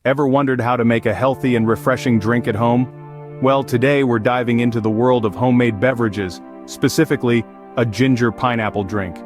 Ever wondered how to make a healthy and refreshing drink at home? Well, today we're diving into the world of homemade beverages, specifically, a ginger pineapple drink.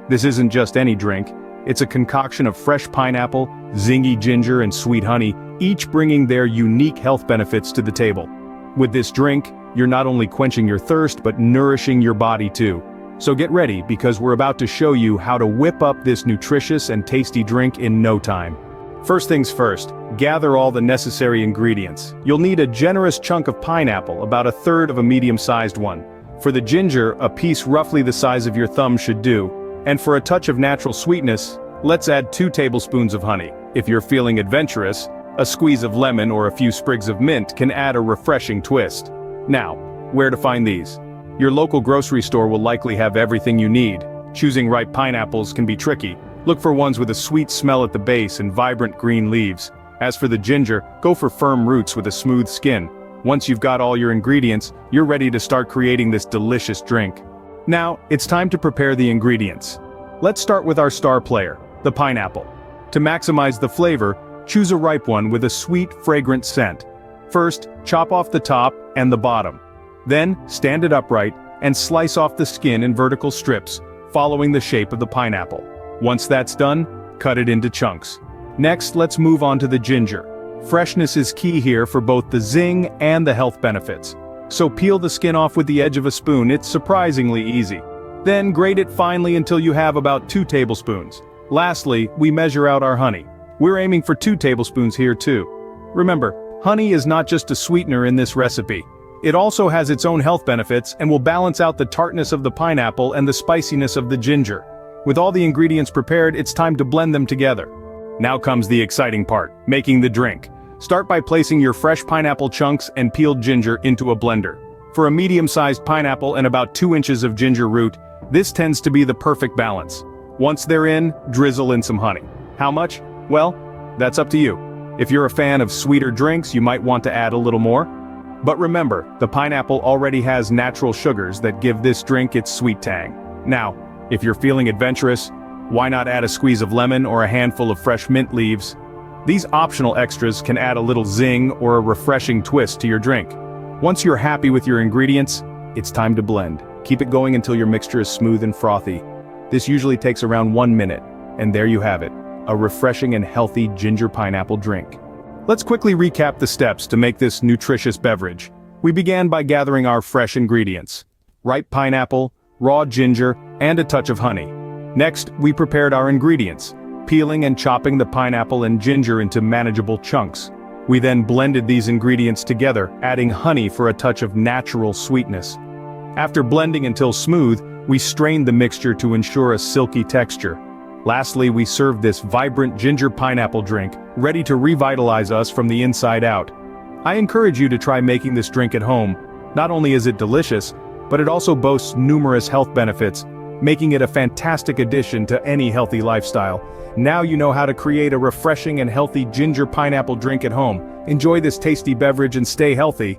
This isn't just any drink, it's a concoction of fresh pineapple, zingy ginger and sweet honey, each bringing their unique health benefits to the table. With this drink, you're not only quenching your thirst but nourishing your body too. So get ready because we're about to show you how to whip up this nutritious and tasty drink in no time. First things first, gather all the necessary ingredients. You'll need a generous chunk of pineapple, about a third of a medium-sized one. For the ginger, a piece roughly the size of your thumb should do. And for a touch of natural sweetness, let's add 2 tablespoons of honey. If you're feeling adventurous, a squeeze of lemon or a few sprigs of mint can add a refreshing twist. Now, where to find these? Your local grocery store will likely have everything you need. Choosing ripe pineapples can be tricky. Look for ones with a sweet smell at the base and vibrant green leaves. As for the ginger, go for firm roots with a smooth skin. Once you've got all your ingredients, you're ready to start creating this delicious drink. Now, it's time to prepare the ingredients. Let's start with our star player, the pineapple. To maximize the flavor, choose a ripe one with a sweet, fragrant scent. First, chop off the top and the bottom. Then, stand it upright and slice off the skin in vertical strips, following the shape of the pineapple. Once that's done, cut it into chunks. Next, let's move on to the ginger. Freshness is key here for both the zing and the health benefits. So peel the skin off with the edge of a spoon, it's surprisingly easy. Then grate it finely until you have about 2 tablespoons. Lastly, we measure out our honey. We're aiming for 2 tablespoons here too. Remember, honey is not just a sweetener in this recipe. It also has its own health benefits and will balance out the tartness of the pineapple and the spiciness of the ginger. With all the ingredients prepared, it's time to blend them together. Now comes the exciting part, making the drink. Start by placing your fresh pineapple chunks and peeled ginger into a blender. For a medium-sized pineapple and about 2 inches of ginger root, this tends to be the perfect balance. Once they're in, drizzle in some honey. How much? Well, that's up to you. If you're a fan of sweeter drinks, you might want to add a little more. But remember, the pineapple already has natural sugars that give this drink its sweet tang. Now, if you're feeling adventurous, why not add a squeeze of lemon or a handful of fresh mint leaves? These optional extras can add a little zing or a refreshing twist to your drink. Once you're happy with your ingredients, it's time to blend. Keep it going until your mixture is smooth and frothy. This usually takes around 1 minute, and there you have it, a refreshing and healthy ginger pineapple drink. Let's quickly recap the steps to make this nutritious beverage. We began by gathering our fresh ingredients: ripe pineapple, raw ginger, and a touch of honey. Next, we prepared our ingredients, peeling and chopping the pineapple and ginger into manageable chunks. We then blended these ingredients together, adding honey for a touch of natural sweetness. After blending until smooth, we strained the mixture to ensure a silky texture. Lastly, we served this vibrant ginger pineapple drink, ready to revitalize us from the inside out. I encourage you to try making this drink at home. Not only is it delicious, but it also boasts numerous health benefits, making it a fantastic addition to any healthy lifestyle. Now you know how to create a refreshing and healthy ginger pineapple drink at home. Enjoy this tasty beverage and stay healthy.